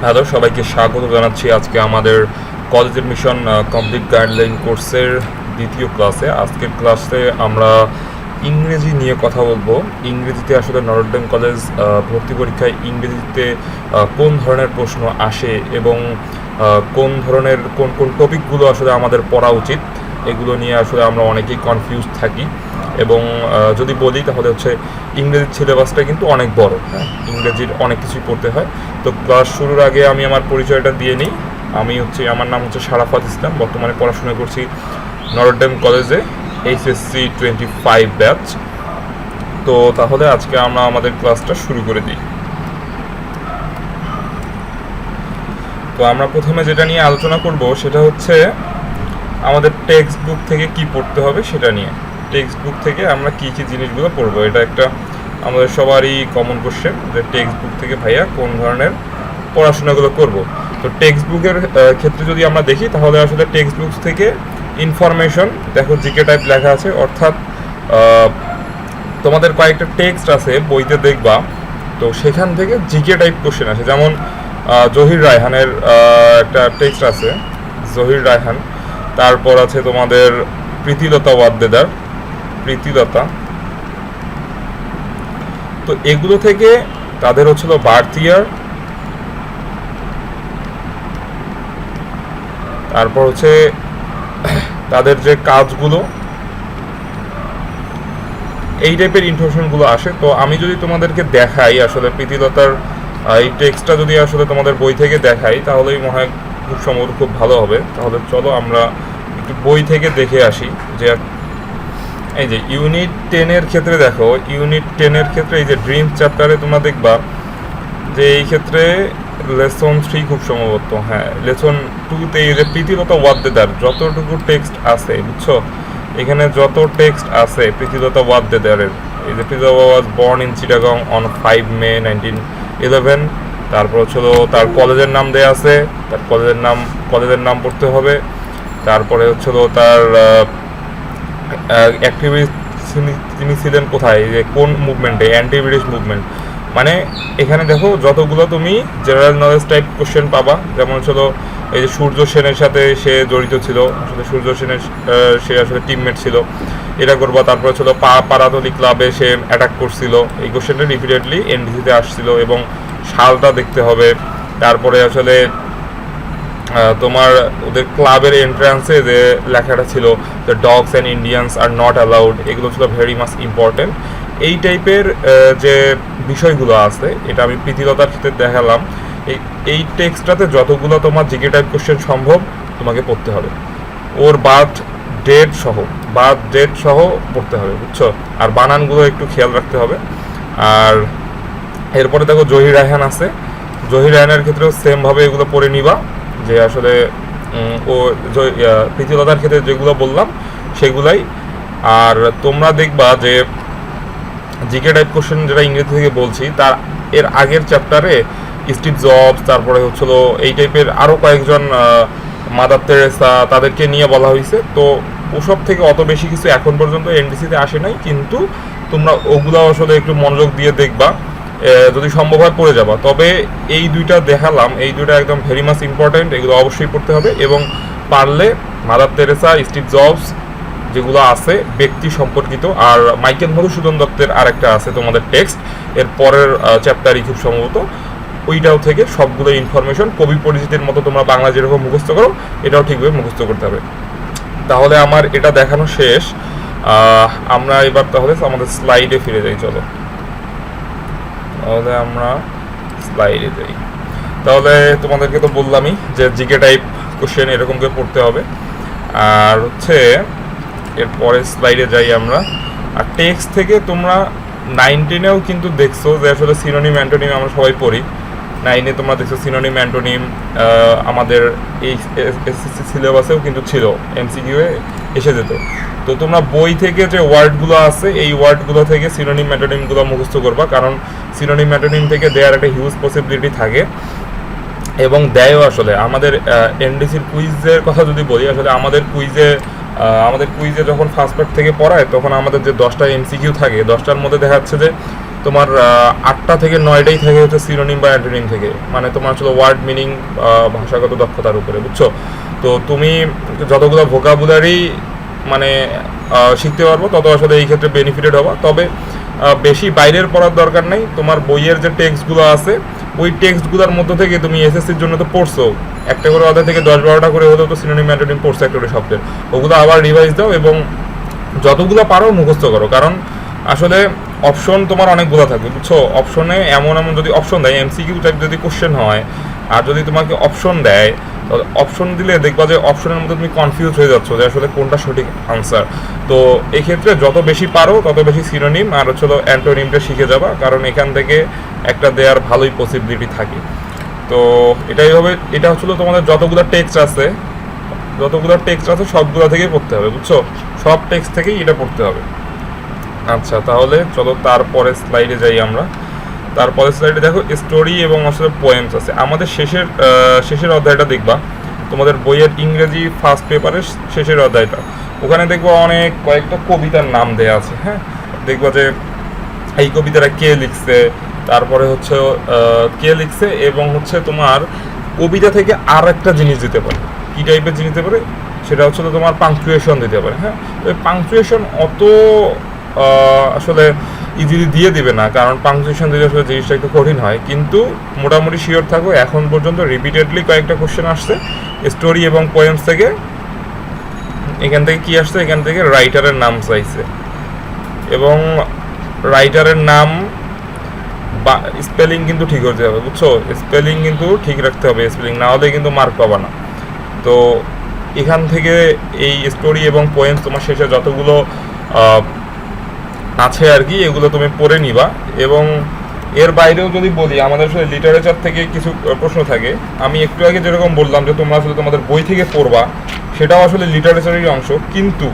Hello, সবাইকে স্বাগত জানাচ্ছি আজকে আমাদের কলেজ এডমিশন কমপ্লিট গাইডলাইন কোর্সের দ্বিতীয় ক্লাসে। আজকের ক্লাসে আমরা ইংরেজি নিয়ে কথা বলবো। ইংরেজিতে আসলে নটরডেম কলেজ ভর্তি পরীক্ষায় ইংরেজিতে কোন ধরনের প্রশ্ন আসে এবং কোন ধরনের কোন কোন টপিকগুলো আসলে আমাদের পড়া উচিত, এগুলো নিয়ে আসলে আমরা অনেকেই কনফিউজ থাকি। এবং যদি বলি তাহলে হচ্ছে ইংরেজির সিলেবাসটা কিন্তু অনেক বড়, হ্যাঁ, ইংরেজির অনেক কিছুই পড়তে হয়। তো ক্লাস শুরুর আগে আমি আমার পরিচয়টা দিয়ে নিই। আমার নাম হচ্ছে শারাফাত ইসলাম, বর্তমানে পড়াশোনা করছি নটরডেম কলেজে এইচএসসি 25 ব্যাচ। তো তাহলে আজকে আমরা আমাদের ক্লাসটা শুরু করে দিই। তো আমরা প্রথমে যেটা নিয়ে আলোচনা করব সেটা হচ্ছে আমাদের টেক্সট বুক থেকে কি পড়তে হবে সেটা নিয়ে। টেক্সট বুক থেকে আমরা কী কী জিনিসগুলো পড়বো, এটা একটা আমাদের সবারই কমন কোশ্চেন যে টেক্সট বুক থেকে ভাইয়া কোন ধরনের পড়াশোনাগুলো করব। তো টেক্সট বুকের ক্ষেত্রে যদি আমরা দেখি তাহলে আসলে টেক্সট বুক থেকে ইনফরমেশন, দেখো জিকে টাইপ লেখা আছে, অর্থাৎ তোমাদের কয়েকটা টেক্সট আছে বইতে দেখবা, তো সেখান থেকে জিকে টাইপ কোশ্চেন আসে। যেমন জহির রায়হানের একটা টেক্সট আছে, জহির রায়হান, তারপর আছে তোমাদের প্রীতিলতা ওয়াদ্দেদার, প্রীতিলতা। তো এগুলো থেকে তাদের হচ্ছিল বার্থ ইয়ার, তারপর হচ্ছে তাদের যে কাজগুলো, এই টাইপের ইনফরমেশনগুলো আসে। তো আমি যদি তোমাদেরকে দেখাই আসলে প্রীতিলতার এই টেক্সটটা যদি আসলে তোমাদের বই থেকে দেখাই তাহলেই মনে হয় খুব সম্ভবত খুব ভালো হবে। তাহলে চলো আমরা একটু বই থেকে দেখে আসি। যে এই যে ইউনিট 10-এর ক্ষেত্রে দেখো, ইউনিট 10-এর ক্ষেত্রে এই যে ড্রিম চ্যাপ্টারে তোমরা দেখবা যে এই ক্ষেত্রে লেসন 3 খুব সম্ভবত, হ্যাঁ, লেসন 2-তে এই যে প্রীতিলতা ওয়াদ্দেদার যতটুকু টেক্সট আছে, বুঝছো, এখানে যত টেক্সট আছে প্রীতিলতা ওয়াদ্দেদারের, এই যে Pritilata was born in Chittagong on 5 মে 1911, তারপর হচ্ছিল তার কলেজের নাম দেয়া আছে, তার কলেজের নাম পড়তে হবে। তারপরে হচ্ছিল তার অ্যাক্টিভিস্ট তিনি ছিলেন কোথায়, যে কোন মুভমেন্টে, অ্যান্টি ব্রিটিশ মুভমেন্ট। মানে এখানে দেখো যতগুলো তুমি জেনারেল নলেজ টাইপ কোশ্চেন পাবা, যেমন ছিল এই যে সূর্য সেনের সাথে সে জড়িত ছিল, আসলে সূর্য সেনের সে আসলে টিমমেট ছিল, এটা করবা। তারপরে ছিল পারাতলি ক্লাবে সে অ্যাটাক করছিল, এই কোশ্চেনটা রিপিটেডলি এনডিসিতে আসছিল এবং সালটা দেখতে হবে। তারপরে আসলে তোমার ওদের ক্লাবের এন্ট্রান্সে যে লেখাটা ছিল the dogs and Indians are not allowed, এগুলো ছিল ভেরি মাচ ইম্পর্টেন্ট। এই টাইপের যে বিষয়গুলো আছে এটা আমি প্রীতিলতার ক্ষেত্রে দেখালাম। এই টেক্সটটাতে যতগুলো তোমার জিকে টাইপ কোশ্চেন সম্ভব তোমাকে পড়তে হবে, ওর বার্থ ডেট সহ পড়তে হবে, বুঝছো। আর বানানগুলো একটু খেয়াল রাখতে হবে। আর এরপরে দেখো জহির রায়হান আছে, জহির রায়হানের ক্ষেত্রেও সেমভাবে এগুলো পড়ে নিবা, যে আসলে ও প্রীতিলতার ক্ষেত্রে যেগুলো বললাম সেগুলাই। আর তোমরা দেখবা যে জিকে টাইপ কোশ্চেন যেটা ইংরেজি থেকে বলছি তার এর আগের চ্যাপ্টারে স্টিভ জবস, তারপরে হচ্ছিল এই টাইপের আরও কয়েকজন, মাদার তেরেসা, তাদেরকে নিয়ে বলা হয়েছে। তো ওসব থেকে অত বেশি কিছু এখন পর্যন্ত এনডিসিতে আসে নাই, কিন্তু তোমরা ওগুলো আসলে একটু মনোযোগ দিয়ে দেখবা, যদি সম্ভব হয় পড়ে যাবা। তবে এই দুইটা দেখালাম, এই দুইটা একদম ভেরি মাচ ইম্পর্টেন্ট, এগুলো অবশ্যই পড়তে হবে। এবং পারলে মাদার তেরেসা, স্টিভ জবস যেগুলো আছে ব্যক্তি সম্পর্কিত, আর মাইকেল মধুসূদন দত্তের আরেকটা আছে তোমাদের টেক্সট, এর পরের চ্যাপ্টারই খুব সম্ভবত, ওইটাও থেকে সবগুলো ইনফরমেশন কবি পরিচিতির মতো তোমরা বাংলা যেরকম মুখস্থ করো এটাও ঠিকভাবে মুখস্থ করতে হবে। তাহলে আমার এটা দেখানো শেষ। আমরা এবার তাহলে আমাদের স্লাইডে ফিরে যাই, চলো তাহলে আমরা স্লাইডে যাই। তাহলে তোমাদেরকে তো বললামই যে জিকে টাইপ কোশ্চেন এরকম করে পড়তে হবে। আর হচ্ছে এরপরে স্লাইডে যাই আমরা। আর টেক্সট থেকে তোমরা 9-10-এও কিন্তু দেখছো যে আসলে সিনোনিম অ্যান্টোনিম আমরা সবাই পড়ি। 9-এ তোমরা দেখছো সিনোনিম অ্যান্টোনিম, আমাদের এই এসএসসি সিলেবাসেও কিন্তু ছিল, এমসিকিউয়ে এসে যেত। তো তোমরা বই থেকে যে ওয়ার্ডগুলো আছে এই ওয়ার্ডগুলো থেকে সিনোনিম অ্যান্টোনিমগুলো মুখস্থ করবা, কারণ সিনোনিম অ্যান্টোনিম থেকে দেওয়ার একটা হিউজ পসিবিলিটি থাকে এবং দেয়ও। আসলে আমাদের এনডিসির কুইজের কথা যদি বলি, আসলে আমাদের কুইজে যখন ফার্স্ট পার্ট থেকে পড়ায় তখন আমাদের যে 10টা এমসিকিউ থাকে 10টার মধ্যে দেখা যাচ্ছে যে তোমার 8টা থেকে 9টাই থাকে হচ্ছে সিনোনিম বা অ্যান্টোনিম থেকে, মানে তোমার আসলে ওয়ার্ড মিনিং ভাষাগত দক্ষতার উপরে, বুঝছো? তো তুমি যতগুলো ভোকাবুলারি মানে শিখতে পারবো তত আসলে এই ক্ষেত্রে বেনিফিটেড হবা। তবে বেশি বাইরের পড়ার দরকার নেই, তোমার বইয়ের যে টেক্সটগুলো আছে ওই টেক্সটগুলোর মধ্য থেকে তুমি এসএসসির জন্য তো পড়ছো, একটা করে অধ্যায় থেকে 10-12টা করে হলেও তো সিনোনিম অ্যান্টোনিম পড়ছো একটা করে শব্দের, ওগুলো আবার রিভাইজ দাও এবং যতগুলো পারো মুখস্থ করো। কারণ আসলে অপশন তোমার অনেকগুলো থাকবে, বুঝছো? অপশনে এমন এমন যদি অপশন দেয়, এমসিকিউ টাইপ যদি কোশ্চেন হয় আর যদি তোমাকে অপশন দেয়, তাহলে অপশন দিলে দেখবা যে অপশনের মধ্যে তুমি কনফিউজ হয়ে যাচ্ছ যে আসলে কোনটা সঠিক আনসার। তো এই ক্ষেত্রে যত বেশি পারো তত বেশি সিনোনিম আর হচ্ছে অ্যান্টোনিমটা শিখে যাবা, কারণ এখান থেকে একটা দেওয়ার ভালোই পসিবিলিটি থাকে। তো এটাই হবে, এটা হচ্ছিল তোমাদের যতগুলো টেক্সট আছে সবগুলো থেকেই পড়তে হবে, বুঝছো? সব টেক্সট থেকেই এটা পড়তে হবে। আচ্ছা, তাহলে চলো তারপরে স্লাইডে যাই আমরা। তারপরে স্লাইডে দেখো স্টোরি এবং আসলে পোয়েমস আছে। আমাদের শেষের অধ্যায়টা দেখবা, তোমাদের বইয়ের ইংরেজি ফার্স্ট পেপারের শেষের অধ্যায়টা, ওখানে দেখবো অনেক কয়েকটা কবিতার নাম দেয়া আছে। হ্যাঁ, দেখবা যে এই কবিতাটা কে লিখছে, তারপরে হচ্ছে কে লিখছে, এবং হচ্ছে তোমার কবিতা থেকে আর একটা জিনিস দিতে পারে। কী টাইপের জিনিস দিতে পারে সেটা হচ্ছে তোমার পাংচুয়েশন দিতে পারে। হ্যাঁ, ওই পাংচুয়েশন অত আসলে ইজিলি দিয়ে দিবে না, কারণ পাংচুয়েশন দিলে আসলে জিনিসটা একটু কঠিন হয়। কিন্তু মোটামুটি শিওর থাকো, এখন পর্যন্ত রিপিটেডলি কয়েকটা কোশ্চেন আসছে স্টোরি এবং পোয়েমস থেকে। এখান থেকে কি আসছে, এখান থেকে রাইটারের নাম চাইছে, এবং রাইটারের নাম বা স্পেলিং কিন্তু ঠিক হতে হবে, বুঝছো? স্পেলিং কিন্তু ঠিক রাখতে হবে, স্পেলিং না হলে কিন্তু মার্ক পাবা না। তো এখান থেকে এই স্টোরি এবং পোয়েমস তোমার শেষে যতগুলো আছে আর কি, এগুলো তুমি পড়ে নিবা। এবং এর বাইরেও যদি বলি, আমাদের আসলে লিটারেচার থেকে কিছু প্রশ্ন থাকে। আমি একটু আগে যেরকম বললাম যে তোমরা আসলে তোমাদের বই থেকে পড়বা, সেটাও আসলে লিটারেচারেরই অংশ, কিন্তু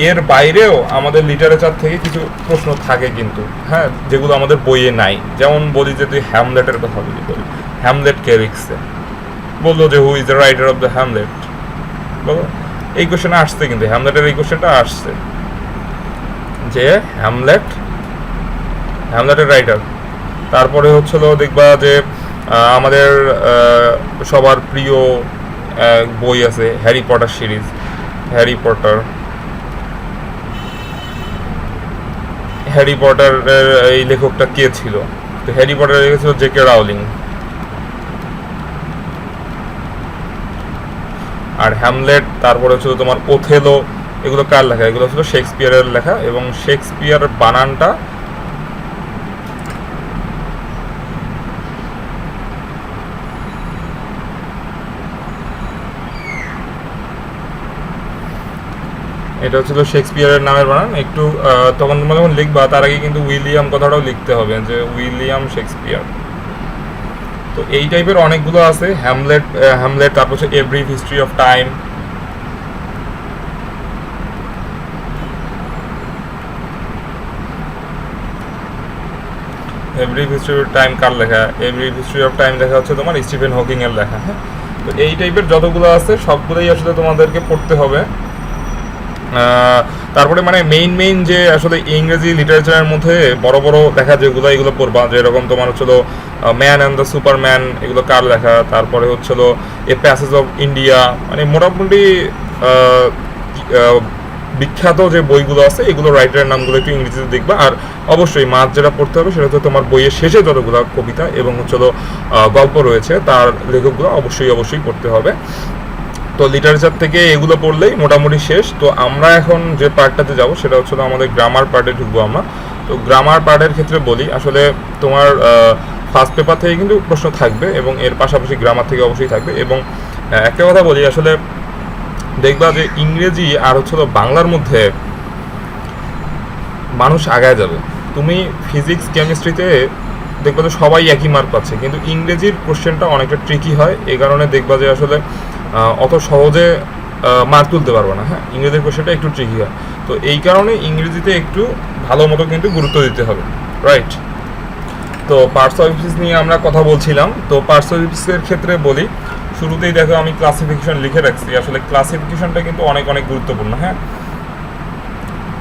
এর বাইরেও আমাদের লিটারেচার থেকে কিছু প্রশ্ন থাকে কিন্তু, হ্যাঁ, যেগুলো আমাদের বইয়ে নাই। যেমন বলি যে তুই হ্যামলেটের কথা বলি, হ্যামলেট কে লিখছে, বললো যে who is the writer of the Hamlet, বলো। এই কোশ্চেনটা আসছে, কিন্তু হ্যামলেটের এই কোশ্চেনটা আসছে যে হ্যামলেটের রাইটার। তারপরে হচ্ছিল দেখবা যে আমাদের সবার প্রিয় বই আছে হ্যারি পটার সিরিজ, হ্যারি পটারের এই লেখকটা কে ছিল? তো হ্যারি পটার লিখেছিল জে.কে. রাউলিং। আর হ্যামলেট, তারপরে হচ্ছিল তোমার ওথেলো, এগুলো কার লেখা? এগুলো ছিল শেক্সপিয়ারের লেখা, এবং শেক্সপিয়ার বানানটা এটা হচ্ছিল শেক্সপিয়ারের নামের বানান। একটু তখন তোমরা যখন লিখবা তার আগে কিন্তু উইলিয়াম কথাটাও লিখতে হবে, যে উইলিয়াম শেক্সপিয়ার। তো এই টাইপের অনেকগুলো আছে, হ্যামলেট, তারপর হচ্ছে a brief history of time. A brief history of time কার লেখা? A brief history of time লেখা হচ্ছে তোমার স্টিফেন হকিং এর লেখা। হ্যাঁ, তো এই টাইপের যতগুলো আছে সবগুলোই আসলে তোমাদেরকে পড়তে হবে। তারপরে মানে মেইন যে আসলে ইংরেজি লিটারেচারের মধ্যে বড় বড় লেখা যেগুলো, এগুলো পড়বা। যেরকম তোমার হচ্ছিল ম্যান অ্যান্ড দ্য সুপারম্যান, এগুলো কার লেখা? তারপরে হচ্ছিল এ প্যাসেজ অফ ইন্ডিয়া, মানে মোটামুটি বিখ্যাত যে বইগুলো আছে এগুলো রাইটারের নামগুলো একটু ইংরেজিতে দেখবা। আর অবশ্যই মাছ যেটা পড়তে হবে সেটা হচ্ছে তোমার বইয়ের শেষে যতগুলো কবিতা এবং হচ্ছিল গল্প রয়েছে তার লেখকগুলো অবশ্যই পড়তে হবে। তো লিটারেচার থেকে এগুলো পড়লেই মোটামুটি শেষ। তো আমরা এখন যে পার্টটাতে যাব সেটা হচ্ছে আমাদের গ্রামার পার্টে ঢুকবো আমরা। তো গ্রামার পার্টের ক্ষেত্রে বলি, আসলে তোমার ফার্স্ট পেপার থেকে কিন্তু প্রশ্ন থাকবে, এবং এর পাশাপাশি গ্রামার থেকে অবশ্যই থাকবে। এবং একটা কথা বলি, আসলে দেখবা যে ইংরেজি আর হচ্ছে বাংলার মধ্যে মানুষ আগায় যাবে। তুমি ফিজিক্স কেমিস্ট্রিতে দেখবা যে সবাই একই মার্ক পাচ্ছে, কিন্তু ইংরেজির কোশ্চেনটা অনেকটা ট্রিকি হয়। এই কারণে দেখবা যে আসলে অত সহজে মার্ক তুলতে পারবো না। হ্যাঁ, ইংরেজির কোশ্চেনটা একটু ট্রিকি হয়। তো এই কারণে ইংরেজিতে একটু ভালো মতো কিন্তু গুরুত্ব দিতে হবে, রাইট? তো পার্টস অফ স্পিচ নিয়ে আমরা কথা বলছিলাম। তো পার্টস অফ স্পিচের ক্ষেত্রে বলি, শুরুতেই দেখো আমি ক্লাসিফিকেশন লিখে রাখছি। আসলে ক্লাসিফিকেশনটা কিন্তু অনেক গুরুত্বপূর্ণ। হ্যাঁ,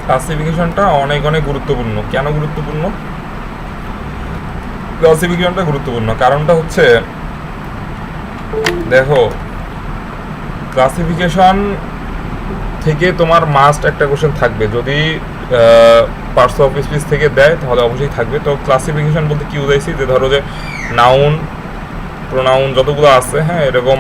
ক্লাসিফিকেশনটা অনেক গুরুত্বপূর্ণ। কেন গুরুত্বপূর্ণ? ক্লাসিফিকেশনটা গুরুত্বপূর্ণ, কারণটা হচ্ছে দেখো ক্লাসিফিকেশন থেকে তোমার মাস্ট একটা কোশ্চেন থাকবে, যদি পার্টস অফ স্পিচ থেকে দেয় তাহলে অবশ্যই থাকবে। তো ক্লাসিফিকেশন বলতে কি বুঝাইছি, যে ধরো যে নাউন প্রোনাউন যতগুলো আছে, হ্যাঁ এরকম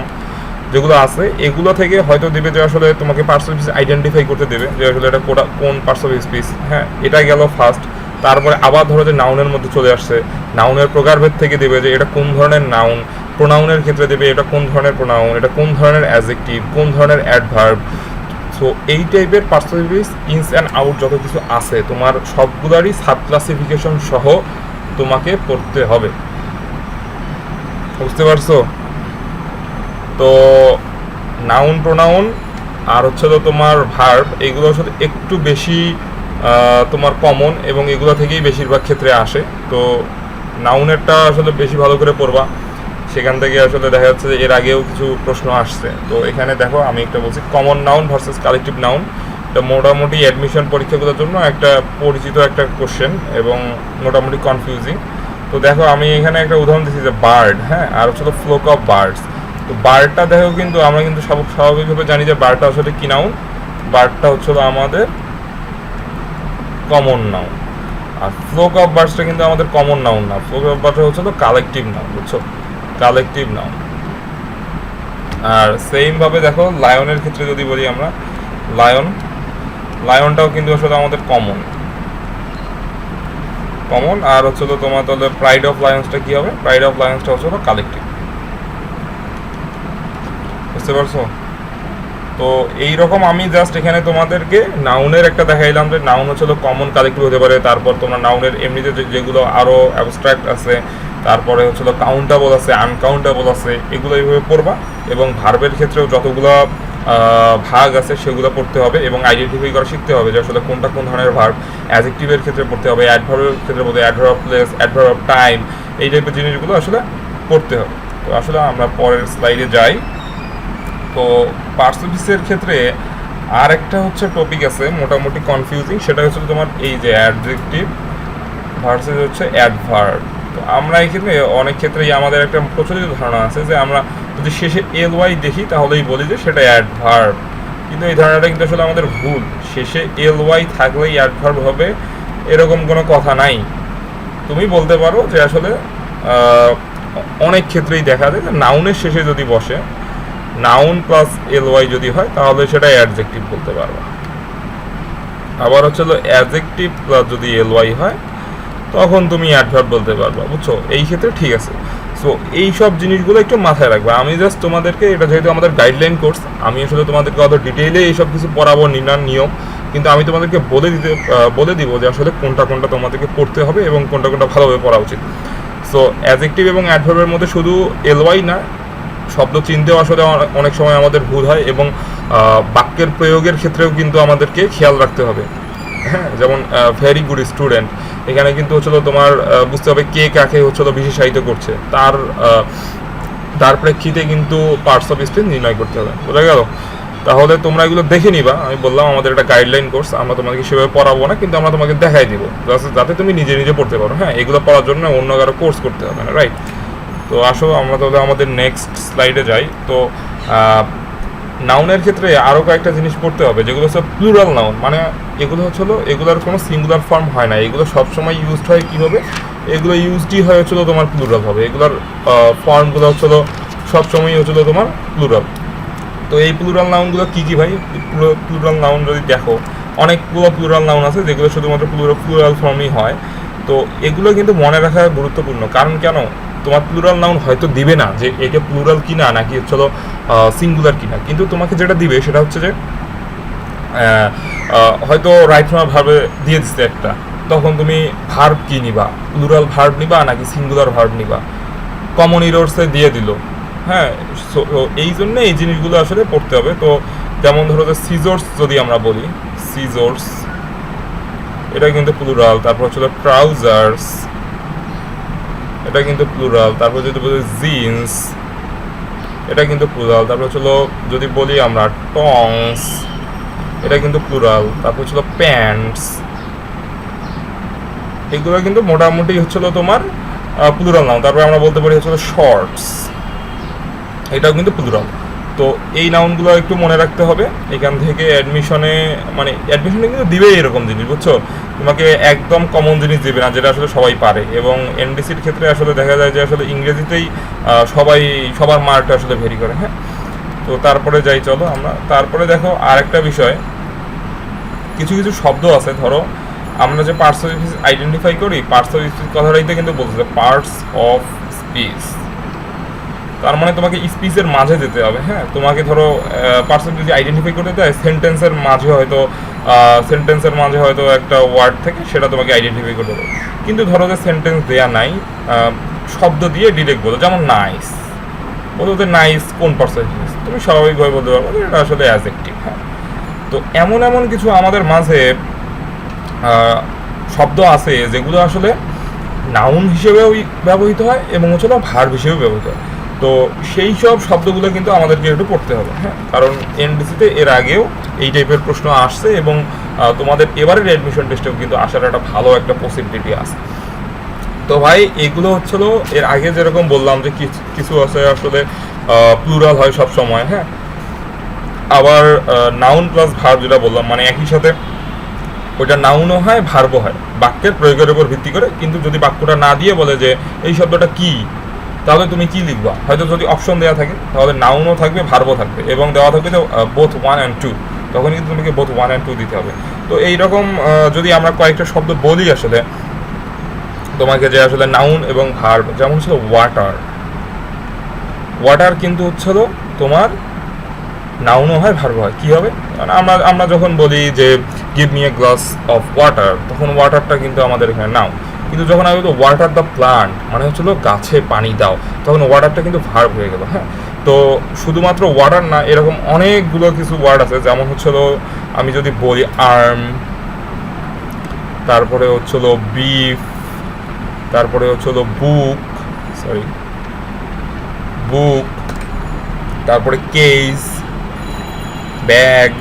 যেগুলো আছে এগুলো থেকে হয়তো দেবে যে আসলে তোমাকে পার্টস অফ স্পিচ আইডেন্টিফাই করতে দেবে যে আসলে এটা কোন পার্টস অফ স্পিচ, হ্যাঁ এটা গেল ফার্স্ট। তারপরে আবার ধরো যে নাউনের মধ্যে চলে আসছে, নাউনের প্রকারভেদ থেকে দেবে যে এটা কোন ধরনের নাউন, প্রোনাউনের ক্ষেত্রে দেবে এটা কোন ধরনের প্রোনাউন, এটা কোন ধরনের অ্যাডজেক্টিভ, কোন ধরনের অ্যাডভার্ব। সো এই টাইপের parts of speech ins and out যত কিছু আছে তোমার সবগুলারই সাব ক্লাসিফিকেশন সহ তোমাকে পড়তে হবে, বুঝতে পারছো? তো নাউন প্রোনাউন আর হচ্ছে তো তোমার ভার্ব এগুলো আসলে একটু বেশি তোমার কমন এবং এগুলো থেকেই বেশিরভাগ ক্ষেত্রে আসে। তো নাউনেরটা আসলে বেশি ভালো করে পড়বা, সেখান থেকে আসলে দেখা যাচ্ছে যে এর আগেও কিছু প্রশ্ন আসছে। তো এখানে দেখো আমি একটা বলছি common noun versus collective noun, এটা মোটামুটি অ্যাডমিশন পরীক্ষাগুলোর জন্য একটা পরিচিত একটা কোশ্চেন এবং মোটামুটি কনফিউজিং। তো দেখো আমি এখানে একটা উদাহরণ দিচ্ছি যে বার্ড, হ্যাঁ আর হচ্ছে ফ্লোক অফ বার্ডস। তো বার্ডটা দেখো কিন্তু আমরা কিন্তু স্বাভাবিকভাবে জানি যে বার্ডটা আসলে কি নাউন, বার্ডটা হচ্ছে আমাদের কমন নাউন। আর ফ্লোক অফ বার্ডসটা কিন্তু আমাদের কমন নাউন না, ফ্লোক অফ বার্ডসটা হচ্ছে কালেকটিভ নাউন, বুঝছো, কালেকটিভ নাউন। আর সেমভাবে দেখো লায়নের ক্ষেত্রে যদি বলি আমরা লায়নটাও কিন্তু আসলে আমাদের কমন। আর হচ্ছে তো তোমার তাহলে প্রাইড অফ লায়ন্সটা কি হবে, প্রাইড অফ লায়ন্সটা হচ্ছে কালেকটিভ, বুঝতে পারছো? তো এইরকম আমি জাস্ট এখানে তোমাদেরকে নাউনের একটা দেখাইলাম যে নাউন হচ্ছে কমন কালেকটিভ হতে পারে। তারপর তোমার নাউনের এমনিতে যেগুলো আরও অ্যাবস্ট্রাক্ট আছে, তারপরে হচ্ছে কাউন্টেবল আছে, আনকাউন্টেবল আছে, এগুলো এইভাবে পড়বা। এবং ভার্বের ক্ষেত্রেও যতগুলো ভাগ আছে সেগুলো পড়তে হবে এবং আইডেন্টিফাই করা শিখতে হবে যে আসলে কোনটা কোন ধরনের ভার্ব। অ্যাডজেক্টিভের ক্ষেত্রে পড়তে হবে, অ্যাডভার্বের ক্ষেত্রে পড়তে হবে, adverb of place, adverb of time, এই টাইপের জিনিসগুলো আসলে পড়তে হবে। তো আসলে আমরা পরের স্লাইডে যাই। তো পার্টস অফ স্পিচের ক্ষেত্রে আর একটা হচ্ছে টপিক আছে মোটামুটি কনফিউজিং, সেটা হচ্ছে তোমার এই যে অ্যাডজেক্টিভ ভার্সেস হচ্ছে অ্যাডভার্ব। তো আমরা এই ক্ষেত্রে অনেক ক্ষেত্রেই আমাদের একটা প্রচলিত ধারণা আছে যে আমরা যদি শেষে এল ওয়াই দেখি তাহলেই বলি যে সেটা অ্যাডভার্ব, কিন্তু এই ধারণাটা কিন্তু আসলে আমাদের ভুল। শেষে এল ওয়াই থাকলেই অ্যাডভার্ব হবে এরকম কোনো কথা নাই। তুমি বলতে পারো যে আসলে অনেক ক্ষেত্রেই দেখা যায় যে নাউনের শেষে যদি বসে, নাউন প্লাস এল ওয়াই যদি হয় তাহলে সেটা অ্যাডজেক্টিভ বলতে পারবা। আবার হচ্ছে অ্যাডজেক্টিভ প্লাস যদি এল ওয়াই হয় তখন তুমি অ্যাডভার্ব বলতে পারবা, বুঝছো? এই ক্ষেত্রে ঠিক আছে। সো এই সব জিনিসগুলো একটু মাথায় রাখবে। আমি জাস্ট তোমাদেরকে, এটা যেহেতু আমাদের গাইডলাইন কোর্স, আমি আসলে তোমাদেরকে অত ডিটেইলে এইসব কিছু পড়াবো নিয়ম, কিন্তু আমি তোমাদেরকে বলে দিব যে আসলে কোনটা কোনটা তোমাদেরকে পড়তে হবে এবং কোনটা কোনটা ভালোভাবে পড়া উচিত। সো অ্যাডজেক্টিভ এবং অ্যাডভার্বের মধ্যে শুধু এল ওয়াই না, শব্দ চিনতেও আসলে অনেক সময় আমাদের ভুল হয় এবং বাক্যের প্রয়োগের ক্ষেত্রেও কিন্তু আমাদেরকে খেয়াল রাখতে হবে। হ্যাঁ, যেমন ভেরি গুড স্টুডেন্ট, এখানে কিন্তু হচ্ছে তোমার বুঝতে হবে কে কাকে হচ্ছে বিশেষায়িত করছে, তার প্রেক্ষিতে কিন্তু পার্টস অফ স্পিচ নির্ণয় করতে হবে, বোঝা গেল? তাহলে তোমরা এগুলো দেখে নিবা। আমি বললাম আমাদের একটা গাইডলাইন কোর্স, আমরা তোমাকে সেভাবে পড়াবো না, কিন্তু আমরা তোমাকে দেখাই দিব যাতে তুমি নিজে পড়তে পারো। হ্যাঁ, এগুলো পড়ার জন্য অন্য কারো কোর্স করতে হবে না, রাইট? তো আসো আমরা তাহলে আমাদের নেক্সট স্লাইডে যাই। তো নাউনের ক্ষেত্রে আরও কয়েকটা জিনিস পড়তে হবে যেগুলো হচ্ছে প্লুরাল নাউন, মানে এগুলো এগুলোর কোনো সিঙ্গুলার ফর্ম হয় না, এগুলো সবসময় ইউজড হয় কীভাবে, এগুলো ইউজডই হয় তোমার প্লুরাল হবে, এগুলোর ফর্মগুলো সবসময়ই তোমার প্লুরাল। তো এই প্লুরাল নাউনগুলো কী কী ভাই? প্লুরাল নাউন যদি দেখো, অনেকগুলো প্লুরাল নাউন আছে যেগুলো শুধুমাত্র প্লুরাল ফর্মই হয়। তো এগুলো কিন্তু মনে রাখা গুরুত্বপূর্ণ, কারণ কেন, তোমার প্লুরাল নাউন হয়তো দিবে না যে এটা প্লুরাল কিনা নাকি সিঙ্গুলার কিনা, কিন্তু তোমাকে যেটা দিবে সেটা হচ্ছে যে হয়তো রাইট ফর্ম ভার্বে দিয়ে দিচ্ছে একটা, তখন তুমি ভার্ব কি নিবা, প্লুরাল ভার্ব নিবা নাকি সিঙ্গুলার ভার্ব নিবা, কমন ইরোর্সে দিয়ে দিল। হ্যাঁ, এই জন্য এই জিনিসগুলো আসলে পড়তে হবে। তো যেমন ধরো যে সিজর্স যদি আমরা বলি, সিজর্স এটা কিন্তু প্লুরাল। তারপর হচ্ছে ট্রাউজার্স, এটা কিন্তু প্লুরাল। তারপর যদি বলি জিন্স, এটা কিন্তু প্লুরাল। তারপর যদি বলি আমরা টংস, এটা কিন্তু প্লুরাল। তারপর প্যান্টস, এগুলো কিন্তু মোটামুটি তোমার প্লুরাল নাউন। তারপরে আমরা বলতে পারি হচ্ছে শর্টস, এটাও কিন্তু প্লুরাল। তো এই নাউনগুলো একটু মনে রাখতে হবে। এখান থেকে অ্যাডমিশনে কিন্তু দিবেই এরকম জিনিস, বুঝছো? তোমাকে একদম কমন জিনিস দিবে না যেটা আসলে সবাই পারে। এবং এনডিসির ক্ষেত্রে আসলে দেখা যায় যে আসলে ইংরেজিতেই সবার মার্কটা আসলে ভেরি করে। হ্যাঁ, তো তারপরে যাই চলো আমরা। তারপরে দেখো আরেকটা বিষয়, কিছু কিছু শব্দ আছে, ধরো আমরা যে পার্টস অফ স্পিচ আইডেন্টিফাই করি, পার্টস অফ স্পিচ কথাটাইতে কিন্তু বলতেছে পার্টস অফ স্পিচ। তার মানে তোমাকে স্পিচের মাঝে যেতে হবে। হ্যাঁ, তোমাকে ধরো পার্টস অফ স্পিচ আইডেন্টিফাই করতে দেয় সেন্টেন্সের মাঝে হয়তো একটা ওয়ার্ড থেকে সেটা তোমাকে আইডেন্টিফাই করতে হবে। কিন্তু ধরো যে সেন্টেন্স দেয়া নাই, শব্দ দিয়ে ডিরেক্ট বলো, যেমন নাইস, বলতে নাইস কোন পার্টস অফ স্পিচ, তুমি স্বাভাবিকভাবে বলতে পারবো যে এটা আসলে অ্যাডজেক্টিভ। হ্যাঁ, তো এমন কিছু আমাদের মাঝে শব্দ আছে যেগুলো আসলে নাউন হিসেবেও ব্যবহৃত হয় এবং হচ্ছে ভার্ব হিসেবেও ব্যবহৃত হয়। তো সেই সব শব্দগুলো কিন্তু আমাদেরকে একটু পড়তে হবে। হ্যাঁ, কারণ এনডিসিতে এর আগেও এই টাইপের প্রশ্ন আসছে এবং তোমাদের এবারের অ্যাডমিশন টেস্টেও কিন্তু আসার একটা ভালো একটা পসিবিলিটি আছে। তো ভাই এগুলো হচ্ছিল এর আগে যেরকম বললাম যে কিছু আছে আসলে প্লুরাল হয় সব সময়। হ্যাঁ, আবার নাউন প্লাস ভার্ব যেটা বললাম, মানে একই সাথে ওইটা নাউনও হয় ভার্বও হয় বাক্যের প্রয়োগের উপর ভিত্তি করে। কিন্তু যদি বাক্যটা না দিয়ে বলে যে এই শব্দটা কি, তাহলে তুমি কি লিখবা? হয়তো যদি অপশন দেওয়া থাকে তাহলে নাউনও থাকবে ভার্বও থাকবে এবং দেওয়া থাকবে যে বোথ 1 and 2, তখন কিন্তু তোমাকে বোথ 1 and 2 দিতে হবে। তো এইরকম যদি আমরা কয়েকটা শব্দ বলি আসলে তোমাকে, যে আসলে নাউন এবং ভার্ব, যেমন হচ্ছিল ওয়াটার কিন্তু হচ্ছিল তোমার নাউনও হয় ভার্ব হয়। কী হবে? আমরা যখন বলি যে give me a glass of water, তখন ওয়াটারটা কিন্তু আমাদের এখানে নাউন। কিন্তু যখন আমি বলবো ওয়াটার দ্য প্লান্ট, মানে হচ্ছিল গাছে পানি দাও, তখন ওয়াটারটা কিন্তু ভার্ব হয়ে গেল। হ্যাঁ, তো শুধুমাত্র ওয়াটার না, এরকম অনেকগুলো কিছু ওয়ার্ড আছে, যেমন হচ্ছিল আমি যদি বলি আর্ম, তারপরে হচ্ছিল বিফ, তারপরে হচ্ছিল বুক, তারপরে কেস, ব্যাগ,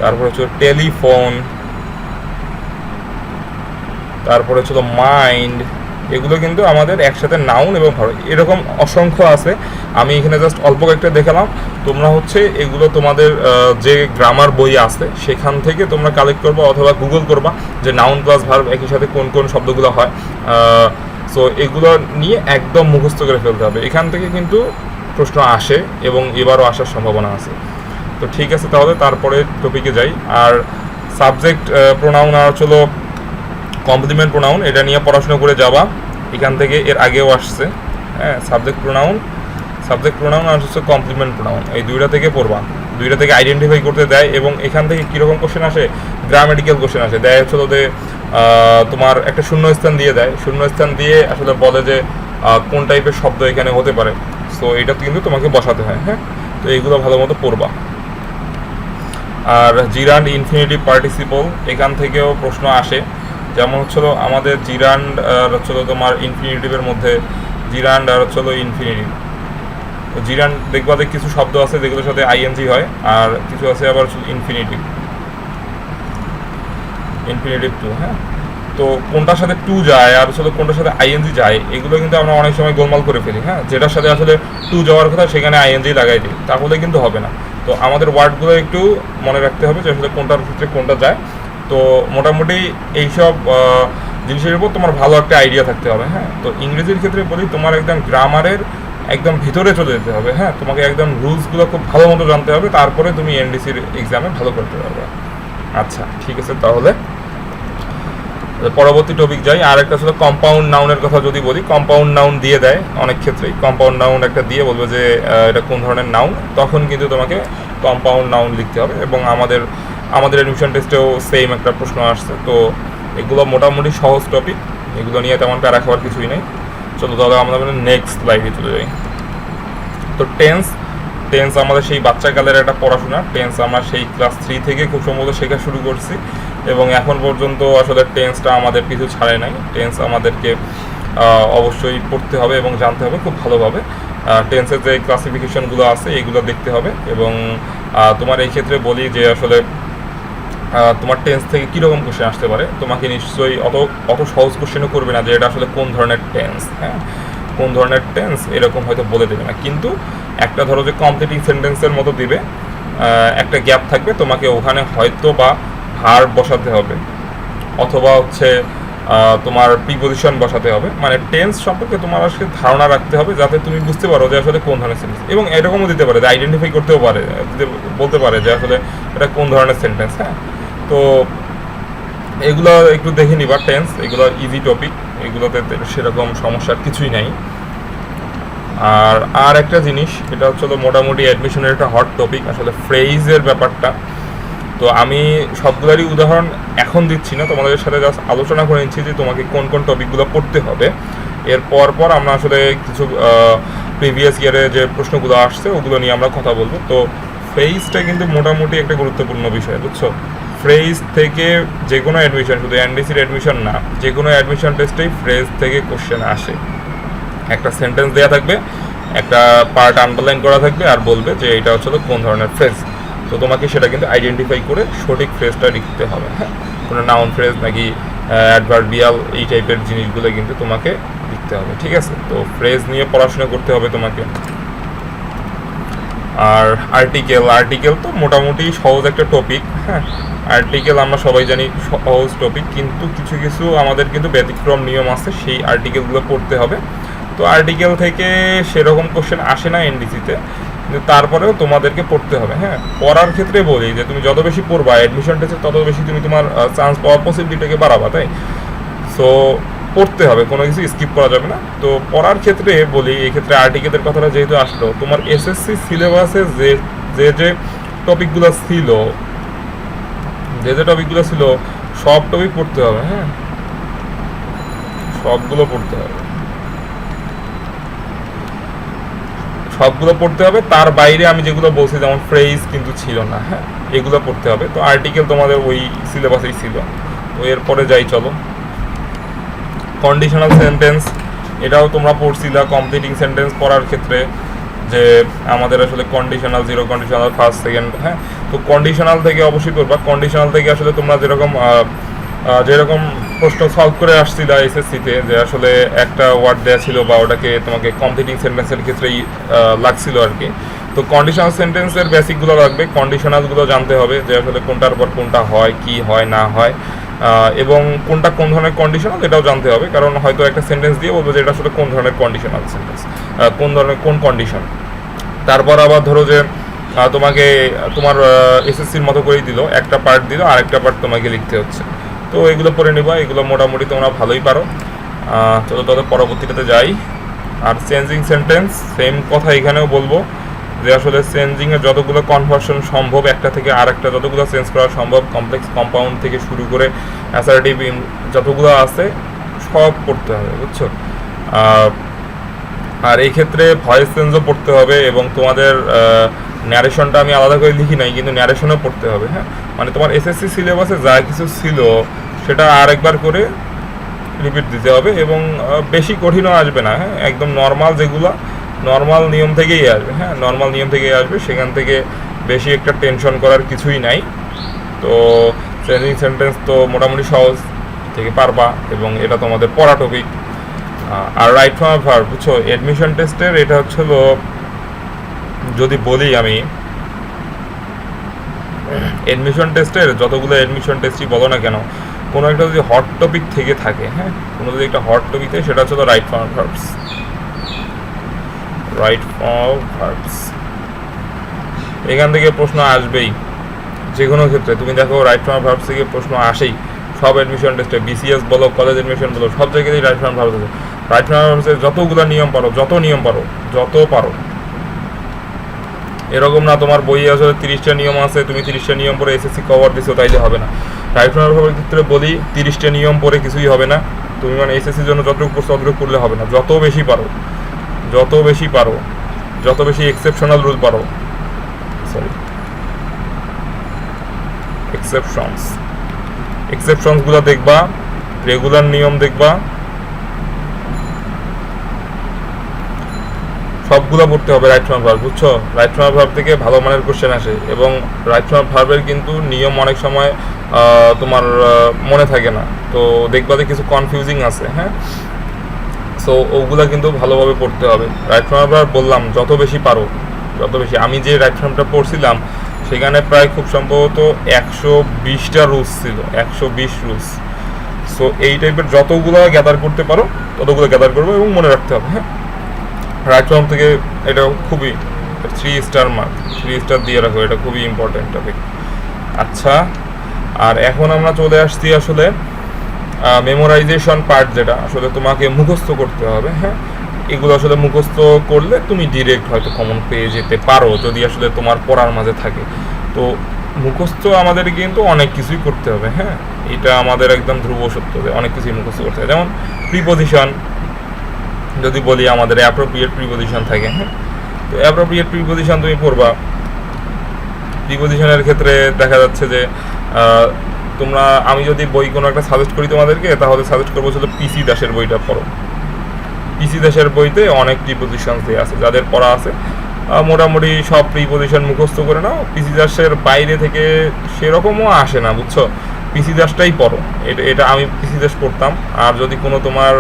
তারপরে হচ্ছে টেলিফোন, তারপরে হচ্ছিল মাইন্ড। এগুলো কিন্তু আমাদের একসাথে নাউন এবং ভার্ব, এরকম অসংখ্য আছে। আমি এখানে জাস্ট অল্প কয়েকটা দেখালাম। তোমরা হচ্ছে এগুলো তোমাদের যে গ্রামার বই আছে সেখান থেকে তোমরা কালেক্ট করবা অথবা গুগল করবা যে নাউন প্লাস ভার্ব একই সাথে কোন কোন শব্দগুলো হয়। সো এগুলো নিয়ে একদম মুখস্থ করে ফেলতে হবে। এখান থেকে কিন্তু প্রশ্ন আসে এবং এবারও আসার সম্ভাবনা আছে। তো ঠিক আছে, তাহলে তারপরে টপিকে যাই। আর সাবজেক্ট প্রোনাউন আর চলো কমপ্লিমেন্ট প্রোনাউন, এটা নিয়ে পড়াশোনা করে যাবা। এখান থেকে এর আগেও আসছে। হ্যাঁ, সাবজেক্ট প্রোনাউন আর হচ্ছে কমপ্লিমেন্ট প্রোনাউন, এই দুইটা থেকে পড়বা। দুইটা থেকে আইডেন্টিফাই করতে দেয় এবং এখান থেকে কীরকম কোশ্চেন আসে, গ্রামেটিক্যাল কোশ্চেন আসে। দেয় হচ্ছিল যে তোমার একটা শূন্যস্থান দিয়ে দেয়, শূন্যস্থান দিয়ে আসলে বলে যে কোন টাইপের শব্দ এখানে হতে পারে। সো এটা কিন্তু তোমাকে বসাতে হয়। হ্যাঁ, তো এইগুলো ভালো মতো পড়বা। আর জিরান্ড ইনফিনিটিভ পার্টিসিপল, এখান থেকেও প্রশ্ন আসে। যেমন হচ্ছিল আমাদের জিরান্ড আর হচ্ছিল তোমার ইনফিনিটিভের মধ্যে জিরান্ড আর হচ্ছিল ইনফিনিটিভ। তো জিরান্ড দেখবা যে কিছু শব্দ আছে যেগুলোর সাথে আইএনজি হয়, আর কিছু আছে আবার ইনফিনিটিভ টু। হ্যাঁ, তো কোনটার সাথে টু যায় আর আসলে কোনটার সাথে আইএনজি যায়, এগুলো কিন্তু আমরা অনেক সময় গোলমাল করে ফেলি। হ্যাঁ, যেটার সাথে আসলে টু যাওয়ার কথা সেখানে আইএনজি লাগাই দিই, তাহলে কিন্তু হবে না। তো আমাদের ওয়ার্ডগুলো একটু মনে রাখতে হবে যে আসলে কোনটার ক্ষেত্রে কোনটা যায়। তো মোটামুটি এইসব জিনিসের উপর তোমার ভালো একটা আইডিয়া থাকতে হবে। হ্যাঁ, তো ইংরেজির ক্ষেত্রে বলি তোমার একদম গ্রামারের একদম ভিতরে চলে যেতে হবে। হ্যাঁ, তোমাকে একদম রুলসগুলো খুব ভালো মতো জানতে হবে, তারপরে তুমি এনডিসির এক্সামে ভালো করতে পারবে। আচ্ছা, ঠিক আছে, তাহলে পরবর্তী টপিক যাই। আর একটা আসলে কম্পাউন্ড নাউনের কথা যদি বলি, কম্পাউন্ড নাউন দিয়ে দেয় অনেক ক্ষেত্রেই। কম্পাউন্ড নাউন একটা দিয়ে বলবে যে এটা কোন ধরনের নাউন, তখন কিন্তু তোমাকে কম্পাউন্ড নাউন লিখতে হবে। এবং আমাদের অ্যাডমিশন টেস্টেও সেম একটা প্রশ্ন আসছে। তো এগুলো মোটামুটি সহজ টপিক, এগুলো নিয়ে তেমন প্যারা খাওয়ার কিছুই নেই। চলো তাহলে আমরা নেক্সট স্লাইডে চলে যাই। তো টেন্স আমাদের সেই বাচ্চাকালের একটা পড়াশোনা। টেন্স আমরা সেই ক্লাস 3 থেকে খুব সম্ভবত শেখা শুরু করছি এবং এখন পর্যন্ত আসলে টেন্সটা আমাদের কিছু ছাড়ে নাই। টেন্স আমাদেরকে অবশ্যই পড়তে হবে এবং জানতে হবে খুব ভালোভাবে। টেন্সের যে ক্লাসিফিকেশনগুলো আছে এগুলো দেখতে হবে। এবং তোমার এই ক্ষেত্রে বলি যে আসলে তোমার টেন্স থেকে কীরকম কোশ্চেন আসতে পারে। তোমাকে নিশ্চয়ই অত সহজ কোশ্চেনও করবে না যে এটা আসলে কোন ধরনের টেন্স, হ্যাঁ কোন ধরনের টেন্স এরকম হয়তো বলে দেবে না, কিন্তু একটা ধরো যে কমপ্লিটিং সেন্টেন্সের মতো দিবে, একটা গ্যাপ থাকবে, তোমাকে ওখানে হয়তো বা ভার্ব বসাতে হবে অথবা হচ্ছে তোমার প্রিপোজিশন বসাতে হবে, মানে টেন্স সম্পর্কে তোমার আসলে ধারণা রাখতে হবে যাতে তুমি বুঝতে পারো যে আসলে কোন ধরনের সেন্টেন্স, এবং এরকমও দিতে পারে যে আইডেন্টিফাই করতেও পারে, বলতে পারে যে আসলে এটা কোন ধরনের সেন্টেন্স। হ্যাঁ, তো এগুলো একটু দেখে নিবা টেন্স, এগুলো ইজি টপিক, এগুলোতে সেরকম সমস্যার কিছুই নাই। আর একটা জিনিস, এটা হচ্ছে মোটামুটি অ্যাডমিশনের একটা হট টপিক আসলে ফ্রেজের ব্যাপারটা। তো আমি সবগুলোরই উদাহরণ এখন দিচ্ছি না, তোমাদের সাথে জাস্ট আলোচনা করে নিচ্ছি যে তোমাকে কোন কোন টপিকগুলো পড়তে হবে। এর পর আমরা আসলে কিছু প্রিভিয়াস ইয়ারে যে প্রশ্নগুলো আসছে ওগুলো নিয়ে আমরা কথা বলবো। তো ফ্রেজটা কিন্তু মোটামুটি একটা গুরুত্বপূর্ণ বিষয়, বুঝছো। ফ্রেজ থেকে যে কোনো অ্যাডমিশন, শুধু এনডিসির অ্যাডমিশন না, যে কোনো অ্যাডমিশন টেস্টেই ফ্রেজ থেকে কোশ্চেন আসে। একটা সেন্টেন্স দেওয়া থাকবে, একটা পার্ট আন্ডারলাইন করা থাকবে, আর বলবে যে এটা হচ্ছে কোন ধরনের ফ্রেজ। তো তোমাকে সেটা কিন্তু আইডেন্টিফাই করে সঠিক ফ্রেজটা লিখতে হবে। হ্যাঁ, কোনো নাউন ফ্রেজ নাকি অ্যাডভার্বিয়াল এই টাইপের জিনিসগুলো কিন্তু তোমাকে লিখতে হবে, ঠিক আছে। তো ফ্রেজ নিয়ে পড়াশোনা করতে হবে তোমাকে। আর আর্টিকেল তো মোটামুটি সহজ একটা টপিক। হ্যাঁ, আর্টিকেল আমরা সবাই জানি সহজ টপিক, কিন্তু কিছু কিছু আমাদের কিন্তু ব্যতিক্রম নিয়ম আছে, সেই আর্টিকেলগুলো পড়তে হবে। তো আর্টিকেল থেকে সেরকম কোশ্চেন আসে না এনডিসিতে, কিন্তু তারপরেও তোমাদেরকে পড়তে হবে। হ্যাঁ, পড়ার ক্ষেত্রে বলি যে তুমি যত বেশি পড়বা অ্যাডমিশন টেস্টে তত বেশি তুমি তোমার চান্স পাওয়ার পসিবিলিটিটাকে বাড়াবা, তাই। সো পড়তে হবে, কোনো কিছু স্কিপ করা যাবে না। তো পড়ার ক্ষেত্রে বলি, এই ক্ষেত্রে আর্টিকেলের কথাটা যেহেতু আসলো, তোমার এসএসসি সিলেবাসে যে টপিকগুলো ছিল, যে টপিকগুলো ছিল সব টপিক পড়তে হবে। হ্যাঁ, সবগুলো পড়তে হবে, সবগুলো পড়তে হবে। তার বাইরে আমি যেগুলো বলছি যেমন ফ্রেজ কিন্তু ছিল না, হ্যাঁ এগুলো পড়তে হবে। তো আর্টিকেল তোমাদের ওই সিলেবাসেই ছিল। তো এরপরে যাই চলো, কন্ডিশনাল সেন্টেন্স, এটাও তোমরা পড়ছিলা কমপ্লিটিং সেন্টেন্স পড়ার ক্ষেত্রে, যে আমাদের আসলে conditional, zero conditional, first, second. হ্যাঁ, তো কন্ডিশনাল থেকে অবশ্যই করবা। কন্ডিশনাল থেকে আসলে তোমরা যেরকম প্রশ্ন সলভ করে আসছিল এসএসসিতে, যে আসলে একটা ওয়ার্ড দেওয়া ছিল বা ওটাকে তোমাকে কমপ্লিটিং সেন্টেন্সের ক্ষেত্রেই লাগছিল আর কি। তো কন্ডিশনাল সেন্টেন্সের বেসিকগুলো লাগবে, কন্ডিশনালগুলো জানতে হবে যে আসলে কোনটার পর কোনটা হয়, কি হয় না হয়, এবং কোনটা কোন ধরনের কন্ডিশনাল এটাও জানতে হবে। কারণ হয়তো একটা সেন্টেন্স দিয়ে বলবো যে এটা আসলে কোন ধরনের কন্ডিশনাল সেন্টেন্স, কোন ধরনের কোন কন্ডিশন। তারপর আবার ধরো যে তোমাকে তোমার এসএসসির মতো করেই দিল, একটা পার্ট দিল, আরেকটা পার্ট তোমাকে লিখতে হচ্ছে। তো এগুলো পড়ে নিবা, এগুলো মোটামুটি তোমরা ভালোই পারো। চলো তাদের পরবর্তীটাতে যাই। আর চেঞ্জিং সেন্টেন্স সেম কথা এখানেও বলবো, যে আসলে চেঞ্জিংয়ের যতগুলো কনভার্সন সম্ভব একটা থেকে আরেকটা, যতগুলো চেঞ্জ করা সম্ভব, কমপ্লেক্স কম্পাউন্ড থেকে শুরু করে অ্যাসার্টিভ যতগুলো আছে সব পড়তে হবে, বুঝছো। আর এই ক্ষেত্রে ভয়েস চেঞ্জও পড়তে হবে, এবং তোমাদের ন্যারেশনটা আমি আলাদা করে লিখি নাই, কিন্তু ন্যারেশনও পড়তে হবে। হ্যাঁ, মানে তোমার এসএসসি সিলেবাসে যা কিছু ছিল সেটা আরেকবার করে রিপিট দিতে হবে, এবং বেশি কঠিনও আসবে না। হ্যাঁ, একদম নর্মাল, যেগুলো নর্মাল নিয়ম থেকেই আসবে। হ্যাঁ, নর্মাল নিয়ম থেকেই আসবে, সেখান থেকে বেশি একটা টেনশন করার কিছুই নাই। তো চেঞ্জিং সেন্টেন্স তো মোটামুটি সহজ থেকে পারবা, এবং এটা তোমাদের পড়া টপিক। আর রাইট ফ্রম আ ভার্ব, বুঝছো, অ্যাডমিশন টেস্টের এটা হচ্ছিল, যদি বলি আমি অ্যাডমিশন টেস্টের যতগুলো অ্যাডমিশন টেস্টই বলো না কেন, কোনো একটা যদি হট টপিক থেকে থাকে, হ্যাঁ কোনো যদি একটা হট টপিক থাকে, সেটা হচ্ছে right form verbs. Right form verbs, এখান থেকে প্রশ্ন আসবেই যে কোনো ক্ষেত্রে। তুমি দেখো রাইট ফর্ম ভার্বস থেকে প্রশ্ন আসেই সব অ্যাডমিশন টেস্টে, বিসিএস বলো, কলেজ অ্যাডমিশন বলো, সব জায়গাতেই রাইট ফর্ম ভার্বস আছে। রাইট ফর্ম ভার্বসের যতগুলো নিয়ম পারো, যত পারো, এরকম না তোমার বইয়ে আসলে 30টা নিয়ম আছে, তুমি 30টা নিয়ম পরে এসএসসি কভার দিছো তাইলে হবে না। রাইট ফর্ম ভার্বের ক্ষেত্রে বলি 30টা নিয়ম পরে কিছুই হবে না, তুমি মানে এসএসসির জন্য যতটুকু পড়ছো ততটুকু পড়লে হবে না। যত বেশি পারো, যত বেশি এক্সেপশনাল রুল পারো, এক্সেপশনসগুলো দেখবা, রেগুলার নিয়ম দেখবা, সবগুলো পড়তে হবে রাইট ফর্ম ভার্ব, বুঝছো? রাইট ফর্ম ভার্ব থেকে ভালো মানের কোশ্চেন আসে, এবং রাইট ফর্ম ভার্বের কিন্তু নিয়ম অনেক সময় তোমার মনে থাকে না, তো দেখবা যে কিছু কনফিউজিং আছে, হ্যাঁ। সো ওগুলা কিন্তু ভালোভাবে পড়তে হবে। রাইট ফর্ম ভার্ব বললাম যত বেশি পারো, যত বেশি। আমি যে রাইট ফর্মটা পড়ছিলাম সেখানে প্রায় খুব সম্ভবত 120টা রুলস ছিল, 120 রুলস। সো এই টাইপের যতগুলো গ্যাদার করতে পারো ততগুলো গ্যাদার করবো এবং মনে রাখতে হবে, হ্যাঁ। রাইট ফর্ম থেকে এটা খুবই 3 স্টার মার্ক, 3 স্টার দিয়ে রাখো, এটা খুবই ইম্পর্টেন্ট টপিক। আচ্ছা, আর এখন আমরা চলে আসছি আসলে মেমোরাইজেশন পার্ট, যেটা আসলে তোমাকে মুখস্থ করতে হবে, হ্যাঁ। এগুলো আসলে মুখস্থ করলে তুমি ডিরেক্ট হয়তো কমন পেয়ে যেতে পারো যদি আসলে তোমার পড়ার মাঝে থাকে। তো মুখস্থ আমাদের কিন্তু অনেক কিছুই করতে হবে, হ্যাঁ। এটা আমাদের একদম ধ্রুব সত্য যে অনেক কিছুই মুখস্থ করতে হবে। যেমন প্রিপোজিশন যদি বলি, আমাদের অ্যাপ্রোপ্রিয়েট প্রিপোজিশন থাকে, হ্যাঁ। তো অ্যাপ্রোপ্রিয়েট প্রিপোজিশন তুমি পড়বা। প্রিপোজিশনের ক্ষেত্রে দেখা যাচ্ছে যে তোমরা, আমি যদি বই কোনো একটা সাজেস্ট করি তোমাদেরকে, তাহলে সাজেস্ট করবো শুধু পিসি দাসের বইটা পড়ো। পিসি দাসের বইতে অনেক প্রিপোজিশন দিয়ে আছে, যাদের পড়া আছে মোটামুটি সব প্রিপোজিশন মুখস্থ করে নাও। পিসি দাসের বাইরে থেকে সেরকমও আসে না, বুঝছো? পিসি দাসটাই পড়ো। এটা আমি পিসি দাস পড়তাম। আর যদি কোনো তোমার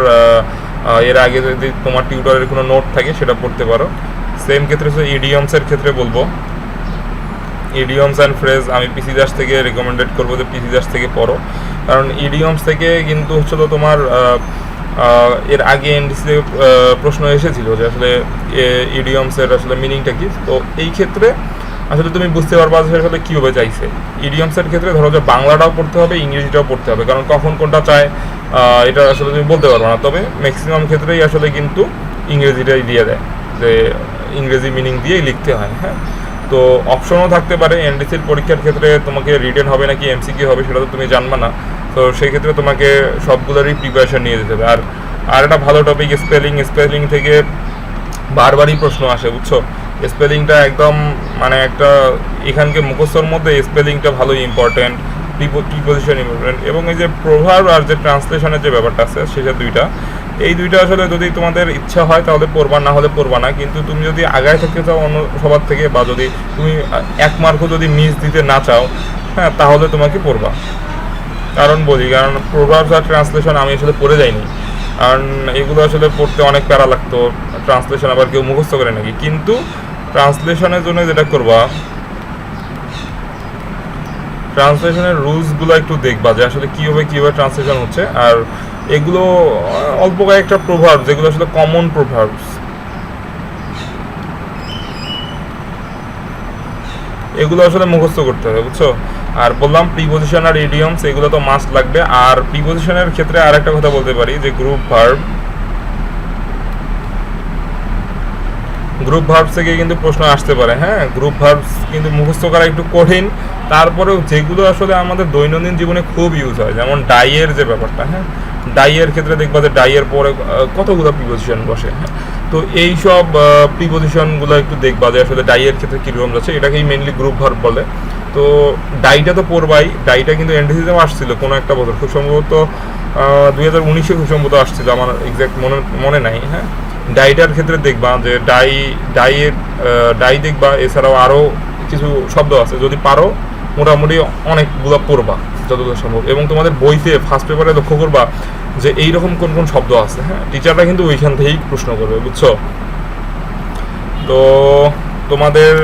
এর আগে যদি তোমার টিউটরের কোনো নোট থাকে সেটা পড়তে পারো। সেম ক্ষেত্রে ইডিয়মসের ক্ষেত্রে বলবো, ইডিয়মস অ্যান্ড ফ্রেজ আমি পিসি দাস থেকে রেকমেন্ডেড করবো যে পিসি দাস থেকে পড়ো, কারণ ইডিয়মস থেকে কিন্তু হচ্ছিল তোমার এর আগে এনডিসিতে প্রশ্ন এসেছিল যে আসলে ইডিয়মসের আসলে মিনিংটা কী। তো এই ক্ষেত্রে আসলে তুমি বুঝতে পারবা যে আসলে কীভাবে চাইছে। ইডিয়মসের ক্ষেত্রে ধরো যে বাংলাটাও পড়তে হবে, ইংরেজিটাও পড়তে হবে, কারণ কখন কোনটা চায় এটা আসলে তুমি বলতে পারবে না। তবে ম্যাক্সিমাম ক্ষেত্রেই আসলে কিন্তু ইংরেজিটাই দিয়ে দেয়, যে ইংরেজি মিনিং দিয়েই লিখতে হয়, হ্যাঁ। তো অপশনও থাকতে পারে এনডিসির পরীক্ষার ক্ষেত্রে, তোমাকে রিটেন হবে নাকি এমসিকিউ হবে সেটা তো তুমি জানবা না। তো সেই ক্ষেত্রে তোমাকে সবগুলোরই প্রিপারেশন নিয়ে যেতে হবে। আর একটা ভালো টপিক স্পেলিং থেকে বারবারই প্রশ্ন আসে, বুঝছো? স্পেলিংটা একদম মানে একটা এখানকে মুখস্থর মধ্যে স্পেলিংটা ভালোই ইম্পর্টেন্ট, প্রিপোজিশন ইম্পর্টেন্ট, এবং এই যে প্রভার্ব আর যে ট্রান্সলেশনের যে ব্যাপারটা আছে সেটা এই দুইটা আসলে যদি তোমাদের ইচ্ছা হয় তাহলে পড়বা, না হলে পড়বা না। কিন্তু তুমি যদি আগায় থাকতে চাও অন্য সবার থেকে, বা যদি তুমি 1 মার্কও যদি মিস দিতে না চাও, হ্যাঁ, তাহলে তোমাকে পড়বা। কারণ প্রভার্বস আর ট্রান্সলেশন আমি আসলে পড়ে যাইনি, কারণ এগুলো আসলে পড়তে অনেক প্যারা লাগতো। ট্রান্সলেশন আবার কেউ মুখস্থ করে নাকি, কিন্তু ট্রান্সলেশনের জন্য যেটা করবা, ট্রান্সলেশনের রুলসগুলো একটু দেখবা যে আসলে কীভাবে ট্রান্সলেশন হচ্ছে। আর এগুলো অল্প কয়েকটা প্রভাব যেগুলো আসলে কমন প্রভাবস, এগুলো আসলে মুখস্থ করতে হবে, বুঝছো? আর বললাম প্রিপোজিশন আর ইডিয়মস এগুলো তো মাস্ট লাগবে। আর প্রিপোজিশনের ক্ষেত্রে আর একটা কথা বলতে পারি যে গ্রুপ ভার্বস থেকে কিন্তু প্রশ্ন আসতে পারে, হ্যাঁ। গ্রুপ ভার্বস কিন্তু মুখস্থ করা একটু কঠিন, তারপরেও যেগুলো আসলে আমাদের দৈনন্দিন জীবনে খুব ইউজ হয়, যেমন ডাইয়ের যে ব্যাপারটা, হ্যাঁ। ডাইয়ের ক্ষেত্রে দেখবা যে ডাইয়ের পরে কতগুলো প্রিপোজিশন বসে, হ্যাঁ। তো এই সব প্রিপোজিশনগুলো একটু দেখবা যে আসলে ডাইয়ের ক্ষেত্রে কীরকম যাচ্ছে, এটাকেই মেনলি গ্রুপ ভার্ব বলে। তো ডাইটা তো পড়বাই, ডাইটা কিন্তু এনডিসিতেও আসছিল কোনো একটা বছর, খুব সম্ভবত 2019-এ খুব সম্ভবত আসছিল, আমার এক্স্যাক্ট মনে নাই, হ্যাঁ। ডাইটার ক্ষেত্রে দেখবা যে ডাই দেখবা, এছাড়াও আরও কিছু শব্দ আছে, যদি পারো মোটামুটি অনেকগুলো পড়বা যতদূর সম্ভব। এবং তোমাদের বইতে ফার্স্ট পেপারে লক্ষ্য করবা যে এইরকম কোন কোন শব্দ আছে, হ্যাঁ। টিচাররা কিন্তু ওইখান থেকেই প্রশ্ন করবে, বুঝছো? তো তোমাদের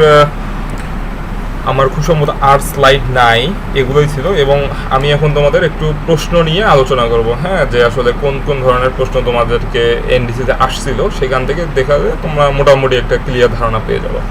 আমার খুব সম্ভবত আর স্লাইড নাই, এগুলোই ছিল। এবং আমি এখন তোমাদের একটু প্রশ্ন নিয়ে আলোচনা করব, হ্যাঁ, যে আসলে কোন কোন ধরনের প্রশ্ন তোমাদেরকে এনডিসিতে আসছিল, সেখান থেকে দেখা যায় তোমরা মোটামুটি একটা ক্লিয়ার ধারণা পেয়ে যাবে।